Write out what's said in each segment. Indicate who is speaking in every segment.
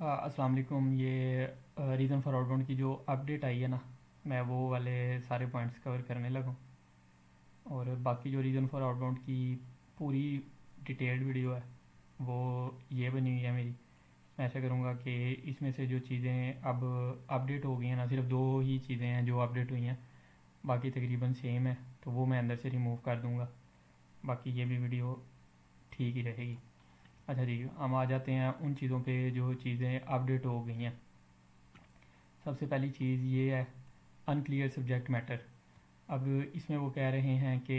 Speaker 1: अस्सलाम वालेकुम। ये रीज़न फॉर आउटबाउंड की जो अपडेट आई है ना, मैं वो वाले सारे पॉइंट्स कवर करने लगा। और बाकी जो रीज़न फॉर आउटबाउंड की पूरी डिटेल्ड वीडियो है वो ये बनी हुई है मेरी। मैं ऐसा करूँगा कि इसमें से जो चीज़ें अब अपडेट हो गई हैं ना, सिर्फ दो ही चीज़ें हैं जो अपडेट हुई हैं, बाकी तकरीबन सेम है, तो वो मैं अंदर से रिमूव कर दूँगा। बाकी ये भी वीडियो ठीक ही रहेगी। अच्छा जी, हम आ जाते हैं उन चीज़ों पे जो चीज़ें अपडेट हो गई हैं। सबसे पहली चीज़ ये है अनक्लियर सब्जेक्ट मैटर। अब इसमें वो कह रहे हैं कि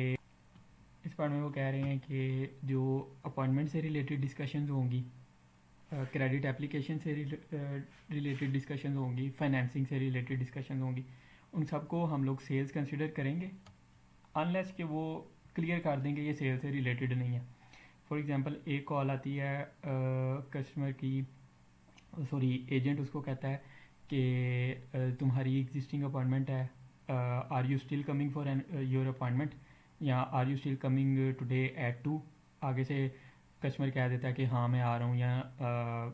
Speaker 1: इस पार्ट में वो कह रहे हैं कि जो अपॉइंटमेंट से रिलेटेड डिस्कशंस होंगी, क्रेडिट एप्लीकेशन से रिलेटेड डिस्कशंस होंगी, फाइनेंसिंग से रिलेटेड डिस्कशंस होंगी, उन सबको हम लोग सेल्स कंसिडर करेंगे अनलेस कि वो क्लियर कर देंगे ये सेल से रिलेटेड नहीं है। फॉर एग्जांपल एक कॉल आती है कस्टमर की, सॉरी एजेंट उसको कहता है कि तुम्हारी एग्जिस्टिंग अपॉइंटमेंट है, are you still coming for an your appointment, या are you still coming today at 2। आगे से कस्टमर कह देता है कि हाँ मैं आ रहा हूँ, या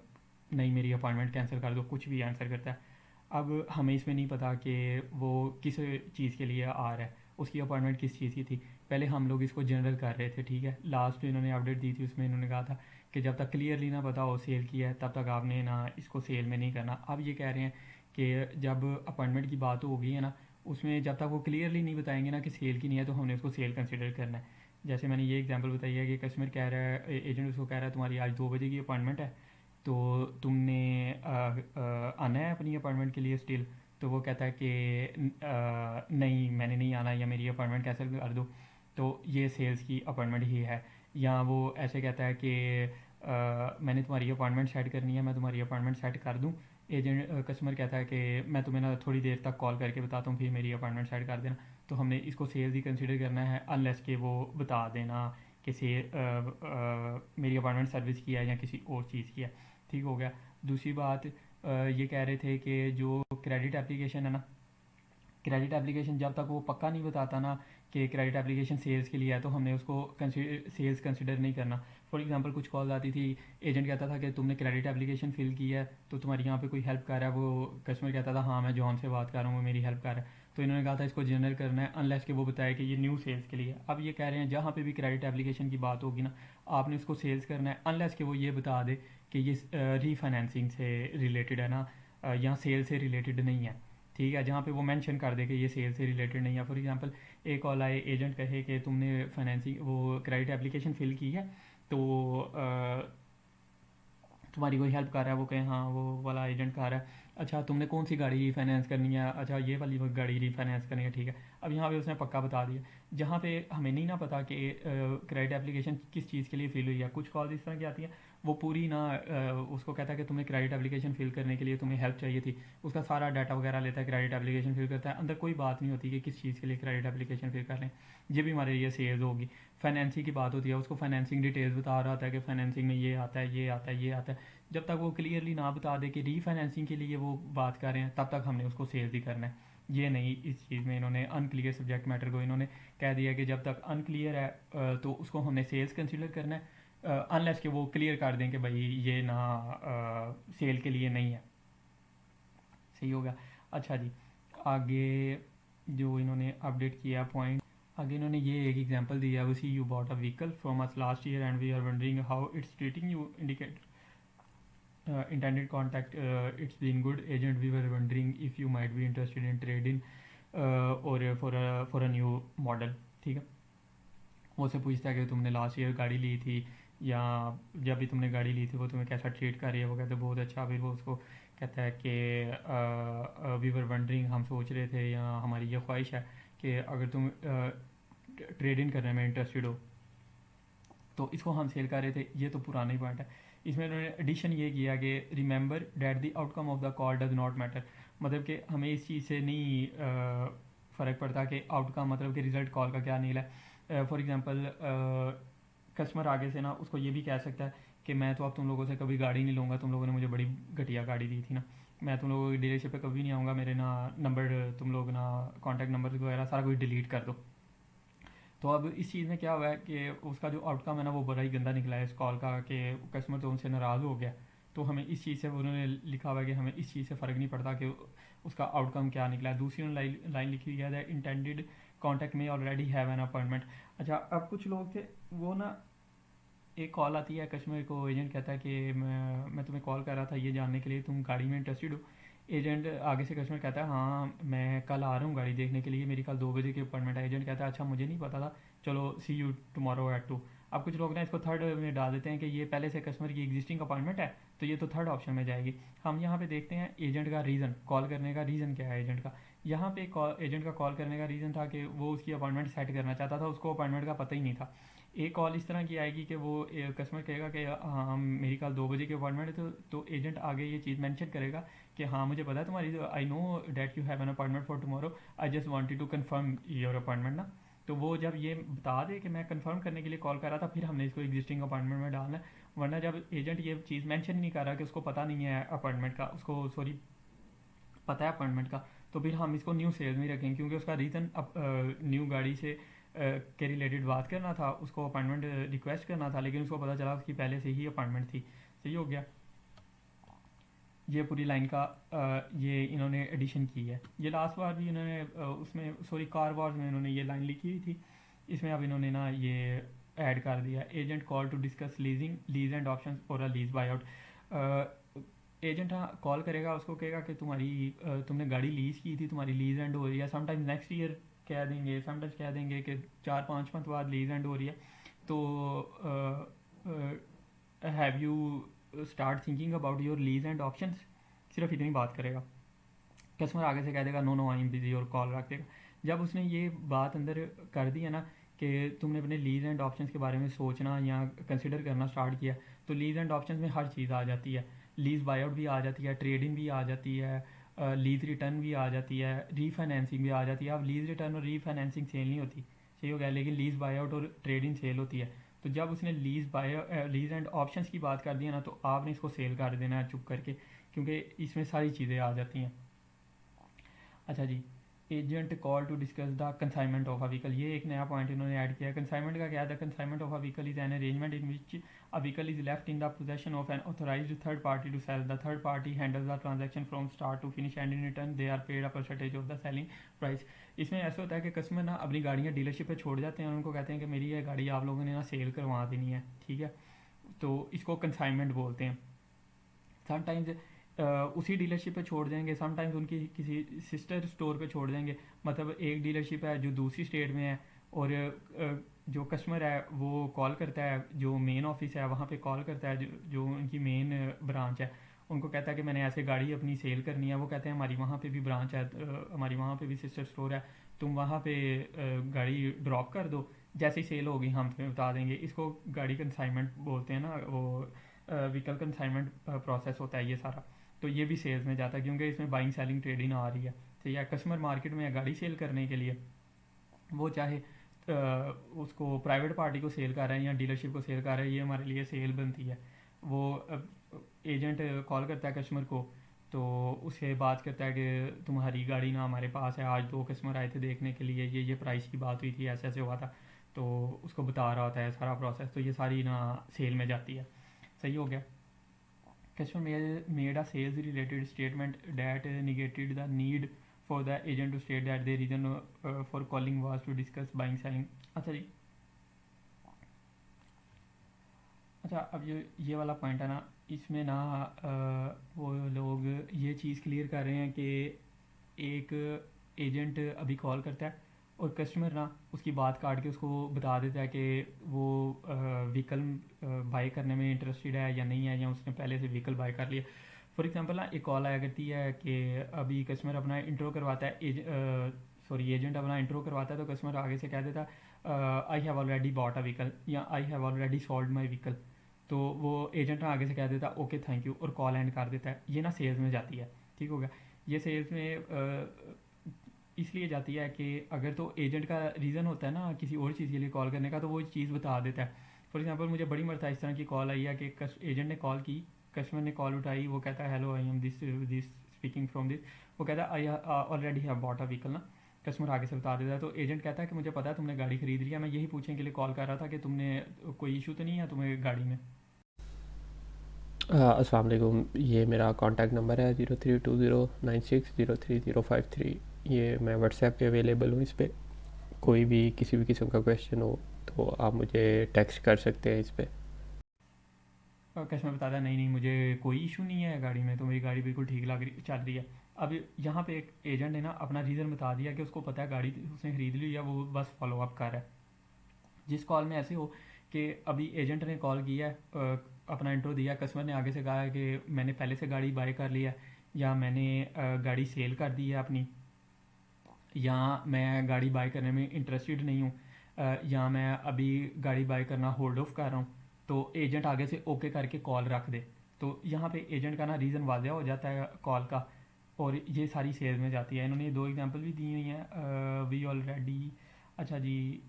Speaker 1: नहीं मेरी अपॉइंटमेंट कैंसिल कर दो, कुछ भी आंसर करता है। अब हमें इसमें नहीं पता कि वो किस चीज़ के लिए आ रहा है, उसकी अपॉइंटमेंट किस चीज़ की थी। पहले हम लोग इसको जनरल कर रहे थे, ठीक है। लास्ट इन्होंने अपडेट दी थी उसमें इन्होंने कहा था कि जब तक क्लियरली ना पता हो सेल किया है तब तक आपने ना इसको सेल में नहीं करना। अब ये कह रहे हैं कि जब अपॉइंटमेंट की बात हो गई है ना, उसमें जब तक वो क्लियरली नहीं बताएंगे ना कि सेल की नहीं है, तो हमने उसको सेल कंसिडर करना है। जैसे मैंने ये एग्जांपल बताई है कि कस्टमर कह रहा है, एजेंट उसको कह रहा है तुम्हारी आज 2 बजे की अपॉइंटमेंट है, तो तुमने आना है अपनी अपॉइंटमेंट के लिए स्टिल। तो वो कहता है कि नहीं मैंने नहीं आना, या मेरी अपॉइंटमेंट कैंसिल कर दो, तो ये सेल्स की अपॉइंटमेंट ही है। या वो ऐसे कहता है कि मैंने तुम्हारी अपॉइंटमेंट सेट करनी है, मैं तुम्हारी अपॉइंटमेंट सेट कर दूँ। एजेंट कस्टमर कहता है कि मैं तुम्हें ना थोड़ी देर तक कॉल करके बताता हूँ, फिर मेरी अपॉइंटमेंट सेट कर देना। तो हमने इसको सेल्स ही कंसिडर करना है अनलेस कि वो बता देना कि मेरी अपॉइंटमेंट सर्विस की है या किसी और चीज़ की है। ठीक हो गया। दूसरी बात, ये कह रहे थे कि जो क्रेडिट एप्लीकेशन है ना, क्रेडिट एप्लीकेशन जब तक वो पक्का नहीं बताता ना कि क्रेडिट एप्लीकेशन सेल्स के लिए है, तो हमने उसको सेल्स कंसिडर नहीं करना। फॉर एग्जांपल कुछ कॉल आती थी, एजेंट कहता था कि तुमने क्रेडिट एप्लीकेशन फिल की है, तो तुम्हारी यहाँ पे कोई हेल्प कर रहा है, वो कस्टमर कहता था हाँ मैं जॉन से बात कर रहा हूँ, वो मेरी हेल्प कर रहा है। तो इन्होंने कहा था इसको जनरल करना है अनलेस कि वो बताए कि ये न्यू सेल्स के लिए है। अब ये कह रहे हैं जहाँ पे भी क्रेडिट एप्लीकेशन की बात होगी ना, आपने उसको सेल्स करना है अनलेस कि वो ये बता दे कि ये रीफाइनेंसिंग से रिलेटेड है ना, या सेल से रिलेटेड नहीं है। ठीक है, जहाँ पे वो मेंशन कर दे कि ये सेल से रिलेटेड नहीं है। फॉर एग्जांपल एक कॉल आए, एजेंट कहे कि तुमने फाइनेंसिंग वो क्रेडिट एप्लीकेशन फिल की है, तो तुम्हारी कोई हेल्प कर रहा है, वो कहे हाँ, वो वाला एजेंट कह रहा है अच्छा तुमने कौन सी गाड़ी रीफाइनेंस करनी है, अच्छा ये वाली गाड़ी रीफाइनेंस करनी है, ठीक है। अब यहाँ पे उसने पक्का बता दिया। जहाँ पे हमें नहीं ना पता कि क्रेडिट एप्लीकेशन किस चीज़ के लिए फिल हुई है, कुछ कॉल इस तरह की आती हैं, वो पूरी ना उसको कहता है कि तुम्हें क्रेडिट एप्लीकेशन फिल करने के लिए तुम्हें हेल्प चाहिए थी, उसका सारा डाटा वगैरह लेता है, क्रेडिट एप्लीकेशन फिल करता है, अंदर कोई बात नहीं होती कि किस चीज़ के लिए क्रेडिट एप्लीकेशन फिल कर रहे हैं। ये भी हमारे लिए सेल्स होगी। फाइनेंसिंग की बात होती है, उसको फाइनेंसिंग डिटेल्स बता रहा होता है कि फाइनेंसिंग में ये आता है, ये आता है, ये आता है। जब तक वो क्लियरली ना बता दे कि रीफाइनेंसिंग के लिए वो बात कर रहे हैं, तब तक हमने उसको सेल्स ही करना है। ये नहीं, इस चीज़ में इन्होंने अनक्लियर सब्जेक्ट मैटर को इन्होंने कह दिया कि जब तक अनक्लियर है तो उसको हमने सेल्स कंसिडर करना है अनलेस कि वो क्लियर कर दें कि भाई ये ना सेल के लिए नहीं है। सही होगा। अच्छा जी, आगे जो इन्होंने अपडेट किया पॉइंट, आगे इन्होंने ये एक एग्जांपल दिया, we see you bought a vehicle from us last year and we are wondering how it's treating you, indicate intended contact, it's been good agent, we were wondering if you might be interested in trading or for a new model। ठीक है, वो से पूछता है कि तुमने last year गाड़ी ली थी, या जब भी तुमने गाड़ी ली थी वो तुम्हें कैसा ट्रीट कर रही है। वो कहते हैं बहुत अच्छा। फिर वो उसको कहता है कि वी वर वंडरिंग, हम सोच रहे थे या हमारी ये ख्वाहिश है कि अगर तुम ट्रेड इन करने में इंटरेस्टेड हो, तो इसको हम सेल कर रहे थे। ये तो पुराना ही पॉइंट है। इसमें उन्होंने एडिशन ये किया कि remember that the outcome of the call does not matter. मतलब कि हमें इस चीज़ से नहीं फ़र्क पड़ता कि आउटकम मतलब कि रिज़ल्ट कॉल का क्या निकला है। फॉर एग्ज़ाम्पल कस्टमर आगे से ना उसको ये भी कह सकता है कि मैं तो अब तुम लोगों से कभी गाड़ी नहीं लूँगा, तुम लोगों ने मुझे बड़ी घटिया गाड़ी दी थी ना, मैं तुम लोगों की डीलरशिप पे कभी नहीं आऊँगा, मेरे ना नंबर तुम लोग ना कॉन्टैक्ट नंबर वगैरह सारा कुछ डिलीट कर दो। तो अब इस चीज़ में क्या हुआ है कि उसका जो आउटकम है ना वो बड़ा ही गंदा निकला है इस कॉल का, कि कस्टमर तो उनसे नाराज़ हो गया। तो हमें इस चीज़ से उन्होंने लिखा हुआ है कि हमें इस चीज़ से फ़र्क नहीं पड़ता कि उसका आउटकम क्या निकला है। दूसरी लाइन लिखी हुई है, इंटेंडेड कॉन्टैक्ट में ऑलरेडी हैव एन अपॉइंटमेंट। अच्छा, अब कुछ लोग थे वो ना, एक कॉल आती है कस्टमर को, एजेंट कहता है कि मैं तुम्हें कॉल कर रहा था ये जानने के लिए तुम गाड़ी में इंटरेस्टेड हो। एजेंट आगे से कस्टमर कहता है हाँ मैं कल आ रहा हूँ गाड़ी देखने के लिए, मेरी कल 2 बजे की अपॉइंटमेंट है। एजेंट कहता है अच्छा मुझे नहीं पता था, चलो सी यू टुमारो एट 2। अब कुछ लोग ना इसको थर्ड में डाल देते हैं कि ये पहले से कस्टमर की एग्जिस्टिंग अपॉइंटमेंट है, तो ये तो थर्ड ऑप्शन में जाएगी। हम यहाँ पे देखते हैं एजेंट का रीज़न, कॉल करने का रीज़न क्या है एजेंट का। यहाँ पे एजेंट का कॉल करने का रीज़न था कि वो उसकी अपॉइंटमेंट सेट करना चाहता था, उसको अपॉइंटमेंट का पता ही नहीं था। एक कॉल इस तरह की आएगी कि वो कस्टमर कहेगा कि हाँ मेरी कल 2 बजे की अपॉइंटमेंट है, तो एजेंट आगे ये चीज़ मेंशन करेगा कि हाँ मुझे पता है तुम्हारी, I know that you have an appointment for tomorrow, I just wanted to confirm your appointment ना। तो वो जब ये बता दे कि मैं कंफर्म करने के लिए कॉल कर रहा था, फिर हमने इसको एग्जिस्टिंग अपॉइंटमेंट में डालना है। वरना जब एजेंट ये चीज़ मेंशन नहीं कर रहा कि उसको पता नहीं है अपॉइंटमेंट का, उसको सॉरी पता है अपॉइंटमेंट का, तो फिर हम इसको न्यू सेल्स में रखेंगे, क्योंकि उसका रीज़न न्यू गाड़ी से के रिलेटेड बात करना था, उसको अपॉइंटमेंट रिक्वेस्ट करना था, लेकिन उसको पता चला उसकी पहले से ही अपॉइंटमेंट थी। सही हो गया। ये पूरी लाइन का ये इन्होंने एडिशन की है। ये लास्ट बार भी इन्होंने उसमें सॉरी कार वार्स में इन्होंने ये लाइन लिखी हुई थी, इसमें अब इन्होंने ना ये ऐड कर दिया, agent call to discuss leasing lease end option or a lease buy out. Agent हाँ कॉल करेगा, उसको कहेगा कि तुमने गाड़ी लीज़ की थी, तुम्हारी लीज़ एंड हो रही है, समटाइम्स नेक्स्ट ईयर कह देंगे, समटाइम्स कह देंगे कि 4-5 मंथ बाद लीज़ एंड हो रही है, तो have you start thinking about your lease end options. सिर्फ इतनी बात करेगा, कस्टमर आगे से कह देगा no no I am busy और कॉल रख देगा। जब उसने ये बात अंदर कर दी है ना कि तुमने अपने लीज एंड ऑप्शंस के बारे में सोचना या कंसिडर करना स्टार्ट किया, तो लीज एंड ऑप्शंस में हर चीज़ आ जाती है। लीज बायआउट भी आ जाती है, ट्रेडिंग भी आ जाती है, लीज रिटर्न भी आ जाती है, रीफाइनेंसिंग भी आ जाती है। अब लीज रिटर्न और रीफाइनेंसिंग सेल नहीं होती, सही हो गया, लेकिन लीज बायआउट और ट्रेडिंग सेल होती है। तो जब उसने लीज एंड ऑप्शंस की बात कर दी है ना, तो आपने इसको सेल कर देना है चुप करके, क्योंकि इसमें सारी चीज़ें आ जाती हैं। अच्छा जी, agent call to discuss the consignment of a vehicle, ये एक नया पॉइंट इन्होंने ऐड किया है। कंसाइनमेंट का क्या है? The consignment of a vehicle is an arrangement in which a vehicle is left in the possession of an authorized third party to sell. The third party handles the transaction from start to finish and in return they are paid a percentage of the selling price. इसमें ऐसा होता है कि customer ना अपनी गाड़ियाँ dealership पे छोड़ जाते हैं और उनको कहते हैं कि मेरी ये गाड़ी आप लोगों ने ना सेल करवा देनी है, ठीक है, तो इसको कंसाइनमेंट बोलते हैं। समटाइम्स उसी डीलरशिप पे छोड़ देंगे, समटाइम्स उनकी किसी सिस्टर स्टोर पे छोड़ देंगे। मतलब एक डीलरशिप है जो दूसरी स्टेट में है, और जो कस्टमर है वो कॉल करता है, जो मेन ऑफिस है वहाँ पे कॉल करता है, जो उनकी मेन ब्रांच है, उनको कहता है कि मैंने ऐसे गाड़ी अपनी सेल करनी है। वो कहते हैं हमारी वहाँ पे भी ब्रांच है, हमारी वहाँ पे भी सिस्टर स्टोर है, तुम वहाँ पे गाड़ी ड्रॉप कर दो, जैसे ही सेल होगी हम तुम्हें बता देंगे। इसको गाड़ी कंसाइनमेंट बोलते हैं ना, वो व्हीकल कंसाइनमेंट प्रोसेस होता है ये सारा। तो ये भी सेल्स में जाता है, क्योंकि इसमें बाइंग सेलिंग ट्रेडिंग आ रही है। तो या कस्टमर मार्केट में गाड़ी सेल करने के लिए, वो चाहे उसको प्राइवेट पार्टी को सेल कर रहा है या डीलरशिप को सेल कर रहा है, ये हमारे लिए सेल बनती है। वो एजेंट कॉल करता है कस्टमर को, तो उससे बात करता है कि तुम्हारी गाड़ी ना हमारे पास है, आज 2 कस्टमर आए थे देखने के लिए, ये प्राइस की बात हुई थी, ऐसे ऐसे हुआ था, तो उसको बता रहा होता है सारा प्रोसेस। तो ये सारी ना सेल में जाती है। सही हो गया। Customer made a sales related statement that negated the need for the agent to state that the reason for calling was to discuss buying selling। अच्छा जी, अच्छा अब ये वाला पॉइंट है ना, इसमें ना वो लोग ये चीज़ क्लियर कर रहे हैं कि एक एजेंट अभी कॉल करता है और कस्टमर ना उसकी बात काट के उसको बता देता है कि वो व्हीकल बाई करने में इंटरेस्टेड है या नहीं है, या उसने पहले से व्हीकल बाई कर लिया। फॉर एग्जांपल ना एक कॉल आया करती है कि अभी कस्टमर अपना इंट्रो करवाता है, सॉरी एजेंट अपना इंट्रो करवाता है, तो कस्टमर आगे से कह देता I have already bought a vehicle या I have already sold my vehicle. तो वो एजेंट ना आगे से कह देता ओके थैंक यू और कॉल एंड कर देता है। ये ना सेल्स में जाती है, ठीक हो गया। ये सेल्स में इसलिए जाती है कि अगर तो एजेंट का रीज़न होता है ना किसी और चीज़ के लिए कॉल करने का, तो वो चीज़ बता देता है। फॉर एग्जांपल मुझे बड़ी मरतबा इस तरह की कॉल आई है कि एजेंट ने कॉल की, कस्टमर ने कॉल उठाई, वो कहता है hello I am this this speaking from this, वो कहता है I already have bought a vehicle ना, कस्टमर आगे से बता देता है। तो एजेंट कहता है कि मुझे पता है तुमने गाड़ी खरीद लिया, मैं यही पूछने के लिए कॉल कर रहा था कि तुमने कोई इशू तो नहीं है तुम्हें गाड़ी में।
Speaker 2: अस्सलाम वालेकुम। ये मेरा कॉन्टैक्ट नंबर है 032096030353। ये मैं व्हाट्सएप पे अवेलेबल हूँ। इस पर कोई भी किसी भी किस्म का क्वेश्चन हो तो आप मुझे टेक्स्ट कर सकते हैं इस पर।
Speaker 1: कस्टमर बताता है नहीं नहीं मुझे कोई इशू नहीं है गाड़ी में, तो मेरी गाड़ी बिल्कुल ठीक लग रही चल रही है। अब यहाँ पे एक एजेंट ने ना अपना रीज़न बता दिया कि उसको पता है गाड़ी उसने ख़रीद ली है, वो बस फॉलो अप कर रहा है। जिस कॉल में ऐसे हो कि अभी एजेंट ने कॉल किया है, अपना इंट्रो दिया, कस्टमर ने आगे से कहा है कि मैंने पहले से गाड़ी बाय कर लिया है, या मैंने गाड़ी सेल कर दी है अपनी, या मैं गाड़ी बाय करने में इंटरेस्टेड नहीं हूँ, या मैं अभी गाड़ी बाय करना होल्ड ऑफ कर रहा हूँ, तो एजेंट आगे से ओके करके कॉल रख दे। तो यहाँ पे एजेंट का ना रीज़न वाजह हो जाता है कॉल का, और ये सारी सेल्स में जाती है। इन्होंने ये दो एग्जांपल भी दी हुई हैं। वी ऑलरेडी, अच्छा जी,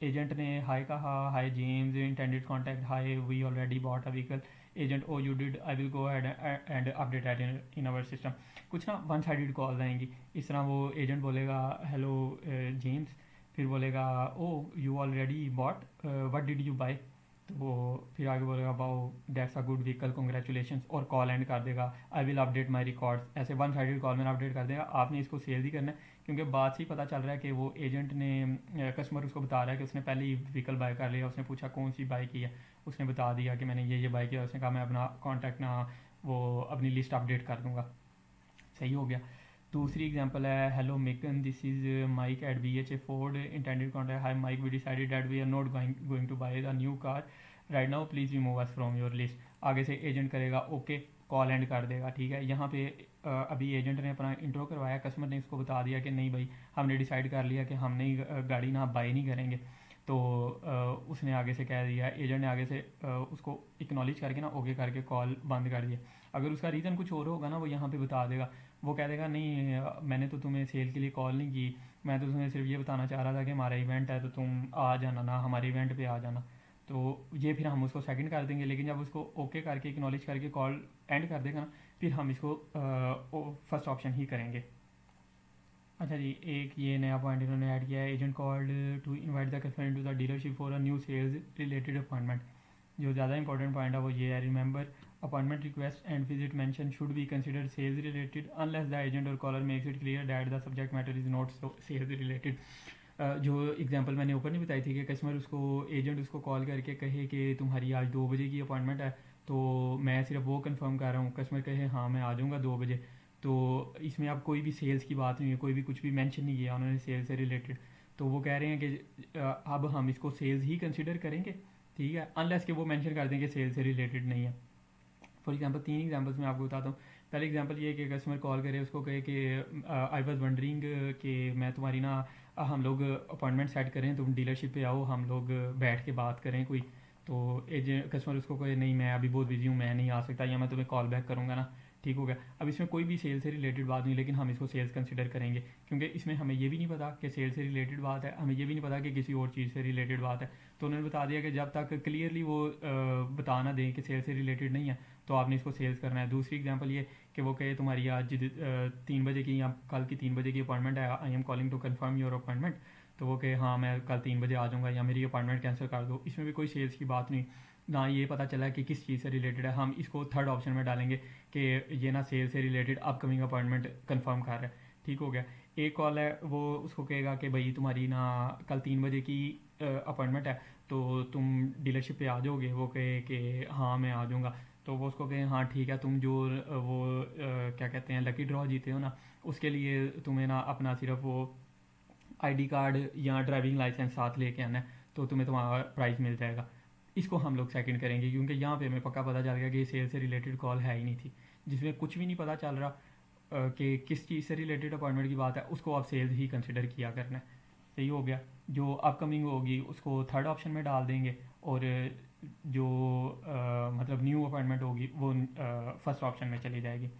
Speaker 1: एजेंट ने हाय कहा, hi James intended contact, hi we already bought a vehicle. Agent, oh you did, I will go ahead and update it in our system. कुछ ना वन साइडेड कॉल्स आएंगी इस तरह। वो एजेंट बोलेगा हेलो जेम्स, फिर बोलेगा oh you already bought, what did you buy, तो वो फिर आगे बोलेगा wow that's a good vehicle congratulation, और कॉल एंड कर देगा I will update my records. ऐसे वन साइडेड कॉल में अपडेट कर देगा। आपने इसको सेल ही करना है, क्योंकि बात से ही पता चल रहा है कि वो एजेंट ने, कस्टमर उसको बता रहा है कि उसने पहले ही व्हीकल बाय कर लिया। उसने पूछा कौन सी बाय की है, उसने बता दिया कि मैंने ये बाय किया। उसने कहा मैं अपना कॉन्टैक्ट ना वो अपनी लिस्ट अपडेट कर दूंगा। सही हो गया। दूसरी एग्जांपल है hello Megan, this is Mike at B H A Ford intended contact, hi Mike, we decided that we are not going to buy a new car right now, please remove us from your list. आगे से agent करेगा okay, call end कर देगा। ठीक है, यहाँ पे अभी एजेंट ने अपना इंट्रो करवाया, कस्टमर ने इसको बता दिया कि नहीं भाई हमने डिसाइड कर लिया कि हम नहीं गाड़ी ना बाई नहीं करेंगे। तो उसने आगे से कह दिया, एजेंट ने आगे से उसको इक्नॉलेज करके ना ओके करके कॉल बंद कर दिया। अगर उसका रीज़न कुछ और होगा ना वो यहाँ पे बता देगा। वो कह देगा नहीं मैंने तो तुम्हें सेल के लिए कॉल नहीं की, मैं तो तुम्हें सिर्फ ये बताना चाह रहा था कि हमारा इवेंट है तो तुम आ जाना ना, हमारे इवेंट पे आ जाना। तो ये फिर हम उसको सेकंड कर देंगे, लेकिन जब उसको ओके करके एक्नॉलेज करके कॉल एंड कर देगा ना, फिर हम इसको फर्स्ट ऑप्शन ही करेंगे। अच्छा जी, एक ये नया पॉइंट इन्होंने ऐड किया है, agent called to invite the customer into the dealership for a new sales related appointment. जो ज़्यादा इंपॉर्टेंट पॉइंट है वो ये है, remember appointment request and visit mention should be considered sales related unless the agent or caller makes it clear that the subject matter is not sales related. जो example मैंने ऊपर नहीं बताई थी कि कस्टमर उसको एजेंट उसको कॉल करके कहे कि तुम्हारी आज 2 बजे की अपॉइंटमेंट है, तो मैं सिर्फ वो कंफर्म कर रहा हूँ, कस्टमर कहे हाँ मैं आ जाऊँगा 2 बजे। तो इसमें अब कोई भी सेल्स की बात नहीं है, कोई भी कुछ भी मेंशन नहीं किया उन्होंने सेल्स से रिलेटेड। तो वो कह रहे हैं कि अब हम इसको सेल्स ही कंसिडर करेंगे, ठीक है, अनलेस कि वो मेंशन कर दें कि सेल्स से रिलेटेड नहीं है। फॉर एग्जांपल तीन एग्जांपल्स मैं आपको बताता हूँ। पहले एग्जांपल ये है कि कस्टमर कॉल करे, उसको कहे कि आई वाज वंडरिंग कि मैं तुम्हारी ना हम लोग अपॉइंटमेंट सेट करें, तुम डीलरशिप पे आओ, हम लोग बैठ के बात करें कोई। तो एजेंट कस्टमर उसको कहे नहीं मैं अभी बहुत बिजी हूँ, मैं नहीं आ सकता, या मैं तुम्हें कॉल बैक करूँगा ना। ठीक हो गया। अब इसमें कोई भी सेल से रिलेटेड बात नहीं, लेकिन हम इसको सेल्स कंसिडर करेंगे, क्योंकि इसमें हमें ये भी नहीं पता कि सेल से रिलेटेड बात है, हमें ये भी नहीं पता कि किसी और चीज़ से रिलेटेड बात है। तो उन्होंने बता दिया कि जब तक क्लियरली वो बता ना दें कि सेल से रिलेटेड नहीं है, तो आपने इसको सेल्स करना है। दूसरी एग्जांपल ये कि वो कहे तुम्हारी आज 3 बजे की या कल की 3 बजे की अपॉइंटमेंट है, I am calling to confirm your appointment. तो वो कहे हाँ मैं कल 3 बजे आ जाऊँगा, या मेरी अपॉइंटमेंट कैंसिल कर दो। इसमें भी कोई सेल्स की बात नहीं, ना ये पता चला कि किस चीज़ से रिलेटेड है। हम इसको थर्ड ऑप्शन में डालेंगे कि ये ना सेल से रिलेटेड अपकमिंग अपॉइंटमेंट कंफर्म कर रहा है। ठीक हो गया। एक कॉल है, वो उसको कहेगा कि भाई तुम्हारी ना कल 3 बजे की अपॉइंटमेंट है, तो तुम डीलरशिप पे आ जाओगे। वो कहे कि हाँ मैं आ जाऊँगा। तो वो उसको कहें हाँ ठीक है, तुम जो वो क्या कहते हैं लकी ड्रॉ जीते हो ना, उसके लिए तुम्हें ना अपना सिर्फ वो आईडी कार्ड या ड्राइविंग लाइसेंस साथ लेके आना है, तो तुम्हें तुम्हारा प्राइस मिल जाएगा। इसको हम लोग सेकंड करेंगे, क्योंकि यहाँ पे हमें पक्का पता चल गया कि सेल से रिलेटेड कॉल है ही नहीं थी, जिसमें कुछ भी नहीं पता चल रहा कि किस चीज़ से रिलेटेड अपॉइंटमेंट की बात है, उसको आप सेल्स ही कंसिडर किया करना है। सही हो गया। जो अपकमिंग होगी उसको थर्ड ऑप्शन में डाल देंगे, और जो मतलब न्यू अपॉइंटमेंट होगी वो फर्स्ट ऑप्शन में चली जाएगी।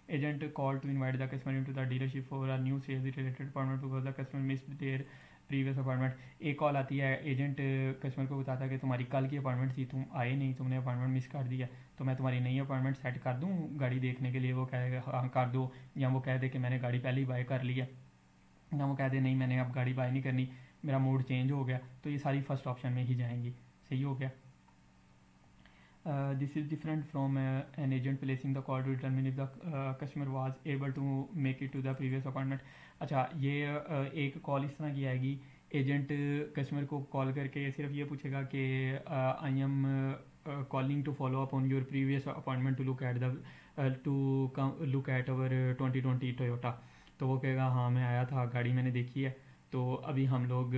Speaker 1: Agent call to invite the customer into the dealership for a new sales related appointment because the customer missed their previous appointment. एक कॉल आती है, एजेंट कस्टमर को बताता है कि तुम्हारी कल की अपॉइंटमेंट थी, तुम आए नहीं, तुमने अपॉइंटमेंट मिस कर दिया, तो मैं तुम्हारी नई अपॉइंटमेंट सेट कर दूँ गाड़ी देखने के लिए। वो कहेगा हाँ कर दो, या वो कह दे कि मैंने गाड़ी पहले ही बाय कर ली है, या वो कह दे नहीं मैंने अब गाड़ी बाय नहीं करनी, मेरा मूड चेंज हो गया। तो ये सारी फर्स्ट ऑप्शन में ही जाएंगी। सही हो गया। this is different from an agent placing the call to determine if the customer was able to make it to the previous appointment. अच्छा ये एक कॉल इस तरह की आएगी, एजेंट कस्टमर को कॉल करके सिर्फ ये पूछेगा कि I am calling to follow up on your previous appointment to look at the to look at our 2020 Toyota. तो वो कहेगा हाँ मैं आया था, गाड़ी मैंने देखी है, तो अभी हम लोग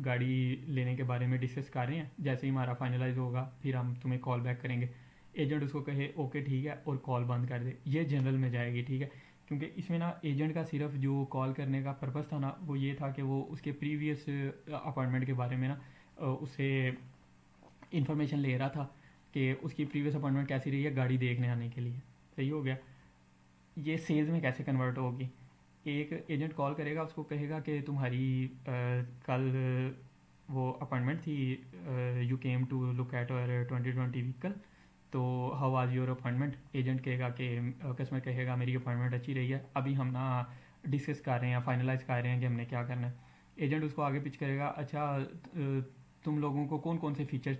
Speaker 1: गाड़ी लेने के बारे में डिस्कस कर रहे हैं, जैसे ही हमारा फाइनलाइज होगा फिर हम तुम्हें कॉल बैक करेंगे। एजेंट उसको कहे ओके ठीक है और कॉल बंद कर दे, ये जनरल में जाएगी, ठीक है। क्योंकि इसमें ना एजेंट का सिर्फ जो कॉल करने का पर्पज़ था ना वो ये था कि वो उसके प्रीवियस अपॉइंटमेंट के बारे में ना उससे इंफॉर्मेशन ले रहा था कि उसकी प्रीवियस अपॉइंटमेंट कैसी रही है गाड़ी देखने आने के लिए। सही हो गया। ये सेल्स में कैसे कन्वर्ट होगी, एक एजेंट कॉल करेगा, उसको कहेगा कि तुम्हारी कल वो अपॉइंटमेंट थी, you came to look at our 2020 vehicle, तो how was your appointment. Agent कहेगा कि कस्टमर कहेगा मेरी अपॉइंटमेंट अच्छी रही है, अभी हम ना डिस्कस कर रहे हैं, फाइनलाइज कर रहे हैं कि हमने क्या करना है। एजेंट उसको आगे पिच करेगा, अच्छा तुम लोगों को कौन कौन से फीचर्स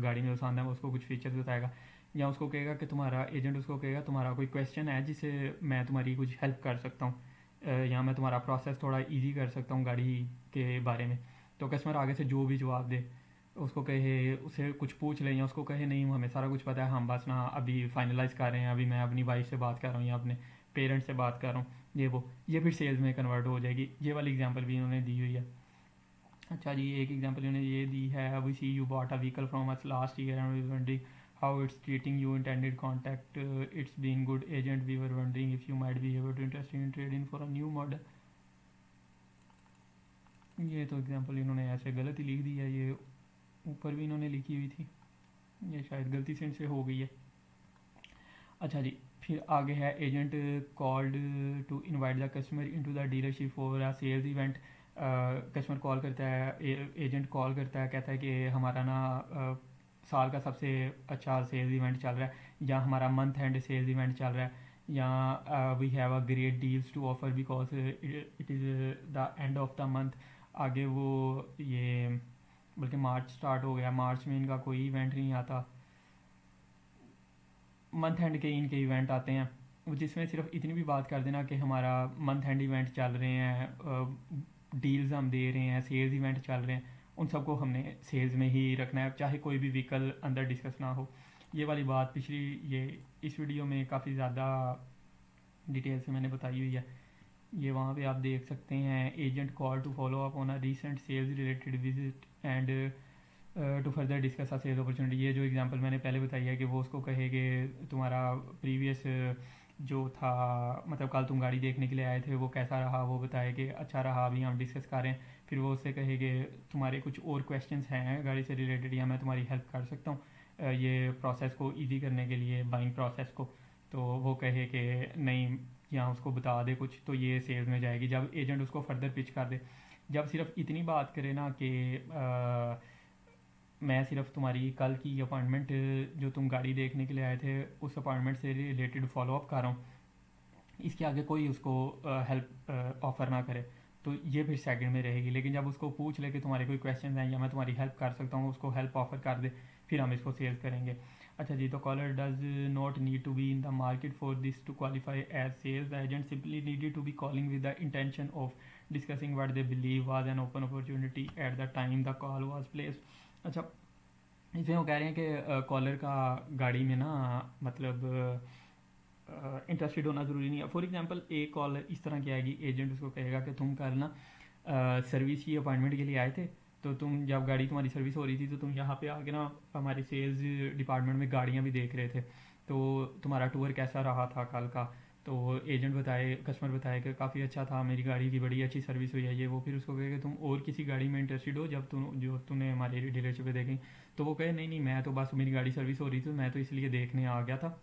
Speaker 1: गाड़ी में पसंद है, वो उसको कुछ फीचर्स बताएगा। या उसको कहेगा कि तुम्हारा एजेंट उसको कहेगा तुम्हारा कोई क्वेश्चन है जिससे मैं तुम्हारी कुछ हेल्प कर सकता हूँ, या मैं तुम्हारा प्रोसेस थोड़ा इजी कर सकता हूँ गाड़ी के बारे में। तो कस्टमर आगे से जो भी जवाब दे, उसको कहे उसे कुछ पूछ ले या उसको कहे नहीं हमें सारा कुछ पता है, हम बस ना अभी फाइनलाइज कर रहे हैं, अभी मैं अपनी वाइफ से बात कर रहा हूँ या अपने पेरेंट्स से बात कर रहा हूँ, ये फिर सेल्स में कन्वर्ट हो जाएगी। ये वाली एग्जांपल भी इन्होंने दी हुई है। अच्छा जी, एक एग्जांपल इन्होंने ये दी है, we see you bought a vehicle from us last year and we wondering how it's treating you, intended contact, it's been good agent, we were wondering if you might be able to interested in trading for a new model। ये तो example इन्होंने ऐसे गलत ही लिख दी है, ये ऊपर भी इन्होंने लिखी हुई थी, ये शायद गलती से इनसे हो गई है। अच्छा जी, फिर आगे है agent called to invite the customer into the dealership for a sales event. Customer call करता है, एजेंट कॉल करता है, कहता है कि हमारा ना साल का सबसे अच्छा सेल्स इवेंट चल रहा है, या हमारा मंथ एंड सेल्स इवेंट चल रहा है, या we have a great deals to offer because it is the end of the month. आगे वो ये बल्कि मार्च स्टार्ट हो गया, मार्च में इनका कोई इवेंट नहीं आता, मंथ एंड के इनके इवेंट आते हैं, जिसमें सिर्फ इतनी भी बात कर देना कि हमारा मंथ एंड इवेंट चल रहे हैं, डील्स हम दे रहे हैं, सेल्स इवेंट चल रहे हैं, उन सबको हमने सेल्स में ही रखना है, चाहे कोई भी व्हीकल अंदर डिस्कस ना हो। ये वाली बात पिछली ये इस वीडियो में काफ़ी ज़्यादा डिटेल से मैंने बताई हुई है, ये वहाँ पे आप देख सकते हैं। Agent call to follow up on a recent sales related visit and to further discuss a sales opportunity. ये जो एग्जांपल मैंने पहले बताई है कि वो उसको कहे कि तुम्हारा प्रीवियस जो था, मतलब कल तुम गाड़ी देखने के लिए आए थे वो कैसा रहा, वो बताए कि अच्छा रहा, अभी हम डिस्कस कर रहे हैं। फिर वो उससे कहे कि तुम्हारे कुछ और क्वेश्चंस हैं गाड़ी से रिलेटेड या मैं तुम्हारी हेल्प कर सकता हूँ ये प्रोसेस को ईजी करने के लिए, बाइंग प्रोसेस को। तो वो कहे कि नहीं, या उसको बता दे कुछ, तो ये सेल्स में जाएगी। जब एजेंट उसको फर्दर पिच कर दे, जब सिर्फ इतनी बात करे ना कि मैं सिर्फ तुम्हारी कल की अपॉइंटमेंट जो तुम गाड़ी देखने के लिए आए थे उस अपॉइंटमेंट से रिलेटेड फॉलो अप कर रहा हूँ, इसके आगे कोई उसको हेल्प ऑफ़र ना करे, तो ये फिर सेकंड में रहेगी। लेकिन जब उसको पूछ ले कि तुम्हारे कोई क्वेश्चन हैं या मैं तुम्हारी हेल्प कर सकता हूँ, उसको हेल्प ऑफ़र कर दे, फिर हम इसको सेल्स करेंगे। अच्छा जी, तो caller does not need to be in the market for this to qualify as sales, the agent simply needed to be calling with the intention of discussing what they believe was an open opportunity at the time the call was placed. अच्छा, इसमें वो कह रहे हैं कि collar का गाड़ी में ना मतलब इंटरेस्टेड होना ज़रूरी नहीं है। फॉर एग्जांपल एक कॉल इस तरह की आएगी, एजेंट उसको कहेगा कि तुम कल ना सर्विस की अपॉइंटमेंट के लिए आए थे, तो तुम जब गाड़ी तुम्हारी सर्विस हो रही थी तो तुम यहाँ पे आके ना हमारे सेल्स डिपार्टमेंट में गाड़ियाँ भी देख रहे थे, तो तुम्हारा टूर कैसा रहा था कल का। तो एजेंट बताए, कस्टमर बताए कि काफ़ी अच्छा था, मेरी गाड़ी की बड़ी अच्छी सर्विस हुई है, ये वो। फिर उसको कहे कि तुम और किसी गाड़ी में इंटरेस्टेड हो जब तुम जो तूने हमारे डीलरशिप पे देखी। तो वो कहे नहीं नहीं, मैं तो बस मेरी गाड़ी सर्विस हो रही थी, मैं तो इसलिए देखने आ गया था,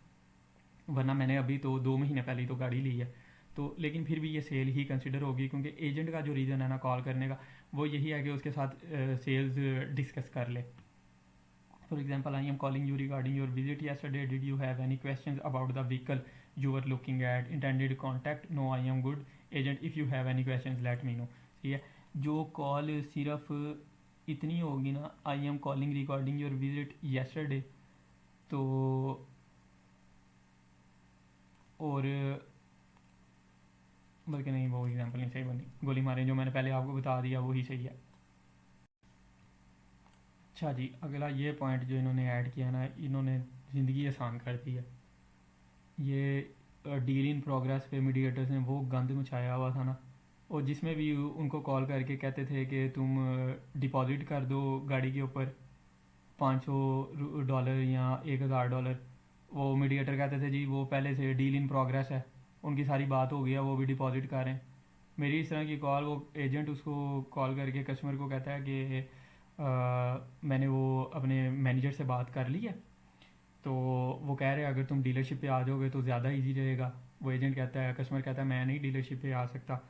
Speaker 1: वरना मैंने अभी तो 2 महीने पहले ही तो गाड़ी ली है। तो लेकिन फिर भी ये सेल ही कंसिडर होगी, क्योंकि एजेंट का जो रीज़न है ना कॉल करने का, वो यही है कि उसके साथ सेल्स डिस्कस कर ले। For example, I am calling you regarding your visit yesterday, did you have any question about the vehicle you are looking at, intended contact, no I am good agent, if you have any question let me know. ठीक है, जो call सिर्फ इतनी होगी ना, I am calling regarding your visit yesterday, तो और बल्कि नहीं, वो एग्जांपल नहीं सही बनी, गोली मारें जो मैंने पहले आपको बता दिया वही सही है। अच्छा जी, अगला ये पॉइंट जो इन्होंने ऐड किया ना, इन्होंने ज़िंदगी आसान कर दी है। ये डील इन प्रोग्रेस पे मीडिएटर्स ने वो गंद मचाया हुआ था ना, और जिसमें भी उनको कॉल करके कहते थे कि तुम डिपॉजिट कर दो गाड़ी के ऊपर $500 या $1000। वो मीडिएटर कहते थे जी वो पहले से डील इन प्रोग्रेस है, उनकी सारी बात हो गई है, वो भी डिपॉजिट कर रहे हैं। मेरी इस तरह की कॉल, वो एजेंट उसको कॉल करके कस्टमर को कहता है कि मैंने वो अपने मैनेजर से बात कर ली है, तो वो कह रहे हैं अगर तुम डीलरशिप पे आ जाओगे तो ज़्यादा इजी रहेगा। वो एजेंट कहता है, कस्टमर कहता है मैं नहीं डीलरशिप पे आ सकता।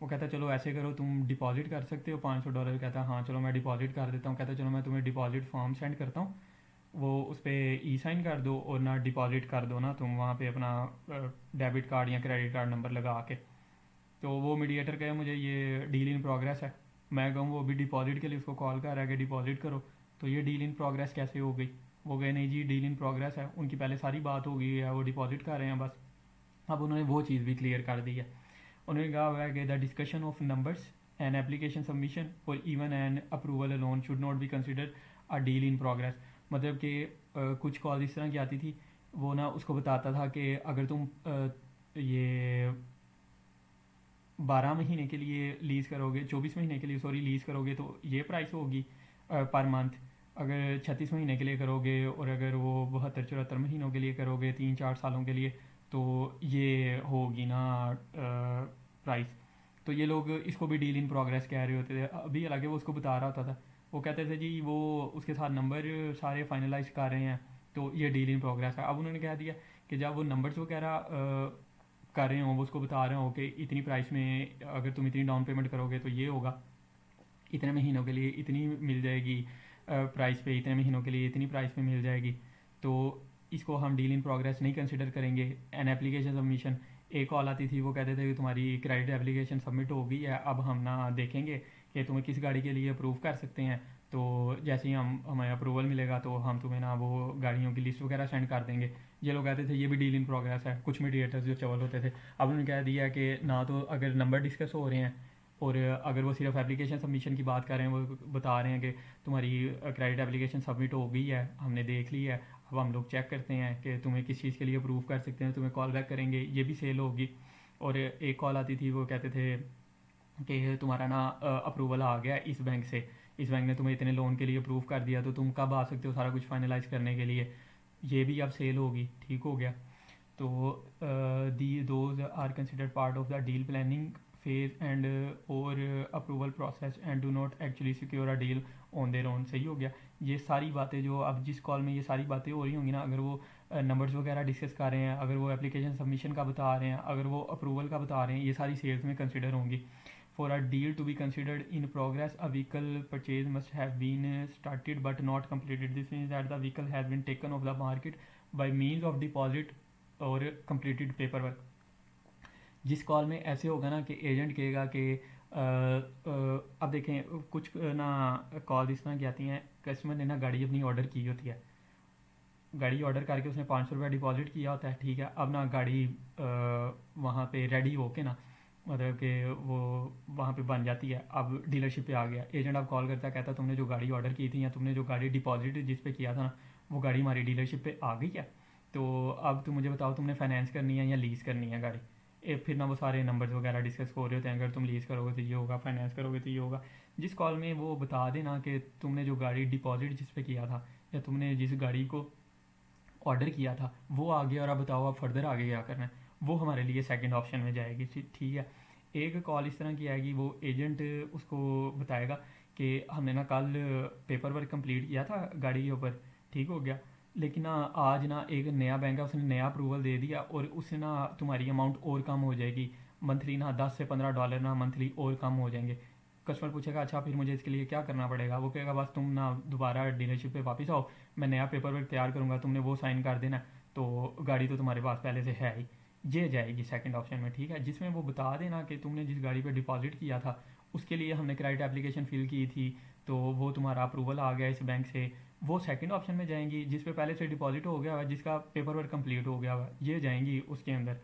Speaker 1: वो कहता है चलो ऐसे करो, तुम डिपॉजिट कर सकते हो $500। कहता है हाँ चलो मैं डिपॉजिट कर देता हूँ। कहता है चलो मैं तुम्हें डिपॉजिट फॉर्म सेंड करता हूँ, वो उस पर ई साइन कर दो और ना डिपॉजिट कर दो ना तुम वहाँ पे अपना डेबिट कार्ड या क्रेडिट कार्ड नंबर लगा के। तो वो मीडिएटर कहे मुझे ये डील इन प्रोग्रेस है, मैं कहूँ वो अभी डिपॉजिट के लिए उसको कॉल कर रहा है कि डिपॉजिट करो, तो ये डील इन प्रोग्रेस कैसे हो गई। वो गए नहीं जी डील इन प्रोग्रेस है, उनकी पहले सारी बात हो गई है, वो डिपॉजिट कर रहे हैं बस। अब उन्होंने वो चीज़ भी क्लियर कर दी है। उन्होंने कहा हुआ है कि the discussion of numbers an application submission or even an approval alone should not be consider a deal in progress. मतलब कि कुछ कॉल इस तरह की आती थी, वो ना उसको बताता था कि अगर तुम ये 12 महीने के लिए लीज़ करोगे, 24 महीने के लिए सॉरी लीज़ करोगे तो ये प्राइस होगी पर मंथ। अगर 36 महीने के लिए करोगे और अगर वो 72-74 महीनों के लिए करोगे 3-4 सालों के लिए, तो ये होगी ना प्राइस। तो ये लोग इसको भी डील इन प्रोग्रेस कह रहे होते थे। अभी हालांकि वो उसको बता रहा होता था, वो कहते थे जी वो उसके साथ नंबर सारे फाइनलाइज कर रहे हैं, तो ये डील इन प्रोग्रेस है। अब उन्होंने कह दिया कि जब वो नंबर्स वगैरह कर रहे हो, वो उसको बता रहे हो कि इतनी प्राइस में अगर तुम इतनी डाउन पेमेंट करोगे तो ये होगा, इतने महीनों के लिए इतनी मिल जाएगी प्राइस पे, इतने महीनों के लिए इतनी प्राइस पे मिल जाएगी, तो इसको हम डील इन प्रोग्रेस नहीं कंसिडर करेंगे। एन एप्लीकेशन सबमिशन, एक कॉल आती थी, वो कहते थे कि तुम्हारी क्रेडिट एप्लीकेशन सबमिट हो गई है, अब हम ना देखेंगे कि तुम्हें किस गाड़ी के लिए अप्रूव कर सकते हैं, तो जैसे ही हम हमें अप्रूवल मिलेगा तो हम तुम्हें ना वो गाड़ियों की लिस्ट वगैरह सेंड कर देंगे। ये लोग कहते थे ये भी डील इन प्रोग्रेस है। कुछ मीडिएटर्स जो चवल होते थे, अब उन्होंने कह दिया कि ना तो अगर नंबर डिस्कस हो रहे हैं, और अगर वो सिर्फ एप्लीकेशन सबमिशन की बात कर रहे हैं, वो बता रहे हैं कि तुम्हारी क्रेडिट एप्लीकेशन सबमिट हो गई है, हमने देख ली है, अब हम लोग चेक करते हैं कि तुम्हें किस चीज़ के लिए अप्रूव कर सकते हैं, तुम्हें कॉल बैक करेंगे, ये भी सेल होगी। और एक कॉल आती थी, वो कहते थे कि तुम्हारा ना अप्रूवल आ गया इस बैंक से, इस बैंक ने तुम्हें इतने लोन के लिए अप्रूव कर दिया, तो तुम कब आ सकते हो सारा कुछ फाइनलाइज करने के लिए, ये भी अब सेल होगी। ठीक हो गया। तो the those are considered part of the deal planning phase and or approval process and do not actually secure a deal on their own. सही हो गया। ये सारी बातें जो अब जिस कॉल में ये सारी बातें हो रही होंगी ना, अगर वो नंबर्स वगैरह डिस्कस कर रहे हैं, अगर वो एप्लीकेशन सबमिशन का बता रहे हैं, अगर वो अप्रूवल का बता रहे हैं, ये सारी सेल्स में कंसिडर होंगी। For a deal to be considered in progress, a vehicle purchase must have been started but not completed. This means that the vehicle has been taken off the market by means of deposit और completed paperwork। जिस call में ऐसे होगा ना कि agent कहेगा कि अब देखें कुछ ना कॉल इस तरह की आती हैं, कस्टमर ने ना गाड़ी अपनी ऑर्डर की होती है, गाड़ी ऑर्डर करके उसने ₹500 डिपॉजिट किया होता है, ठीक है। अब ना गाड़ी वहाँ पे रेडी होके ना, मतलब कि वो वहाँ पे बन जाती है, अब डीलरशिप पे आ गया, एजेंट अब कॉल करता है, कहता तुमने जो गाड़ी ऑर्डर की थी या तुमने जो गाड़ी डिपॉजिट जिस पे किया था ना, वो गाड़ी हमारी डीलरशिप पे आ गई है, तो अब तुम मुझे बताओ तुमने फाइनेंस करनी है या लीज़ करनी है गाड़ी। फिर ना वो सारे नंबर्स वगैरह डिस्कस हो रहे होते हैं, अगर तुम लीज़ करोगे तो ये होगा, फाइनेंस करोगे तो ये होगा। जिस कॉल में वो बता देना कि तुमने जो गाड़ी डिपॉजिट जिस पे किया था या तुमने जिस गाड़ी को ऑर्डर किया था वो आ गया, और अब बताओ आप फर्दर आगे क्या करना है, वो हमारे लिए सेकंड ऑप्शन में जाएगी। ठीक है। एक कॉल इस तरह की आएगी, वो एजेंट उसको बताएगा कि हमने ना कल पेपर वर्क कंप्लीट किया था गाड़ी के ऊपर, ठीक हो गया, लेकिन ना आज ना एक नया बैंक है, उसने नया अप्रूवल दे दिया और उससे ना तुम्हारी अमाउंट और कम हो जाएगी, मंथली ना $10 से $15 ना मंथली और कम हो जाएंगे। कस्टमर पूछेगा अच्छा फिर मुझे इसके लिए क्या करना पड़ेगा, वो कहेगा बस तुम ना दोबारा डीलरशिप पे वापस आओ, मैं नया पेपर वर्क तैयार करूँगा, तुमने वो साइन कर देना, तो गाड़ी तो तुम्हारे पास पहले से है ही। ये जाएगी सेकंड ऑप्शन में, ठीक है, जिसमें वो बता देना कि तुमने जिस गाड़ी पे डिपॉजिट किया था उसके लिए हमने क्रेडिट एप्लीकेशन फिल की थी, तो वो तुम्हारा अप्रूवल आ गया इस बैंक से, वो सेकंड ऑप्शन में जाएंगी जिस पे पहले से डिपॉजिट हो गया हुआ है, जिसका पेपर वर्क कंप्लीट हो गया हुआ है, ये जाएंगी उसके अंदर,